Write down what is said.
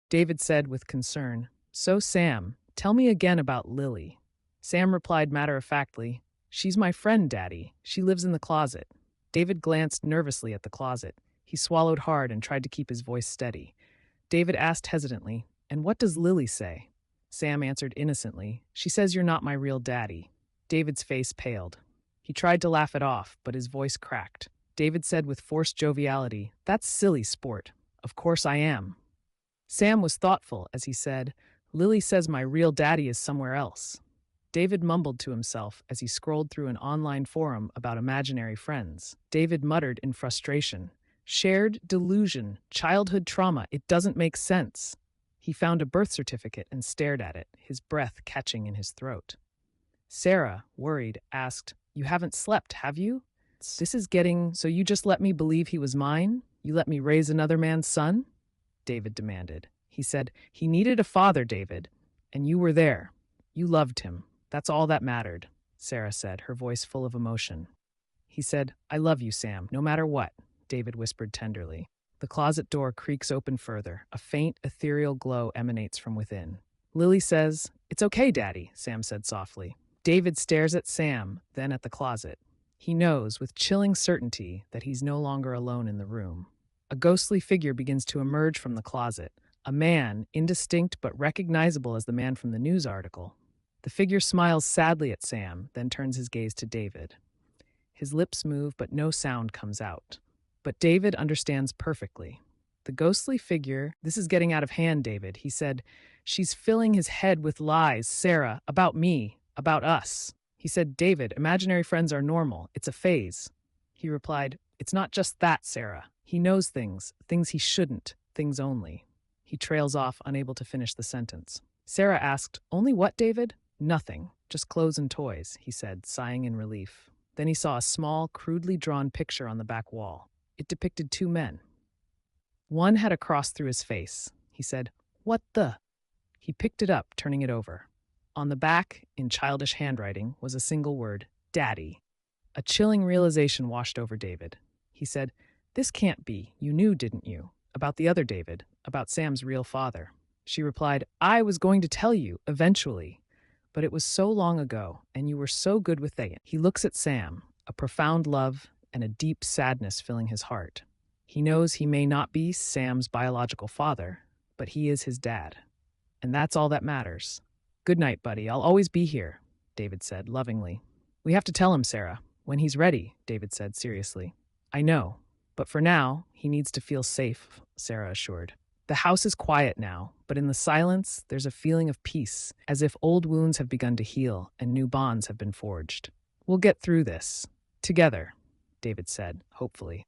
David said with concern, "So, Sam, tell me again about Lily." Sam replied matter-of-factly, "She's my friend, Daddy. She lives in the closet." David glanced nervously at the closet. He swallowed hard and tried to keep his voice steady. David asked hesitantly, "And what does Lily say?" Sam answered innocently, "She says you're not my real daddy." David's face paled. He tried to laugh it off, but his voice cracked. David said with forced joviality, "That's silly sport. Of course I am." Sam was thoughtful as he said, "Lily says my real daddy is somewhere else." David mumbled to himself as he scrolled through an online forum about imaginary friends. David muttered in frustration, "Shared delusion, childhood trauma, it doesn't make sense." He found a birth certificate and stared at it, his breath catching in his throat. Sarah, worried, asked, "You haven't slept, have you? This is getting, so you just let me believe he was mine? You let me raise another man's son?" David demanded. He said, "He needed a father, David, and you were there. You loved him. That's all that mattered," Sarah said, her voice full of emotion. He said, "I love you, Sam, no matter what," David whispered tenderly. The closet door creaks open further. A faint, ethereal glow emanates from within. Lily says, "It's okay, Daddy," Sam said softly. David stares at Sam, then at the closet. He knows, with chilling certainty, that he's no longer alone in the room. A ghostly figure begins to emerge from the closet. A man, indistinct but recognizable as the man from the news article. The figure smiles sadly at Sam, then turns his gaze to David. His lips move, but no sound comes out. But David understands perfectly. The ghostly figure, "This is getting out of hand, David," he said. "She's filling his head with lies, Sarah, about me, about us." He said, "David, imaginary friends are normal. It's a phase." He replied, "It's not just that, Sarah. He knows things he shouldn't, things only." He trails off, unable to finish the sentence. Sarah asked, "Only what, David?" "Nothing, just clothes and toys," he said, sighing in relief. Then he saw a small, crudely drawn picture on the back wall. It depicted two men. One had a cross through his face. He said, "What the?" He picked it up, turning it over. On the back, in childish handwriting, was a single word, "Daddy." A chilling realization washed over David. He said, "This can't be. You knew, didn't you? About the other David, about Sam's real father." She replied, "I was going to tell you, eventually. But it was so long ago, and you were so good with it." He looks at Sam, a profound love and a deep sadness filling his heart. He knows he may not be Sam's biological father, but he is his dad. And that's all that matters. "Good night, buddy. I'll always be here," David said, lovingly. "We have to tell him, Sarah. When he's ready," David said seriously. "I know. But for now, he needs to feel safe," Sarah assured. The house is quiet now, but in the silence, there's a feeling of peace, as if old wounds have begun to heal and new bonds have been forged. "We'll get through this. Together," David said, hopefully.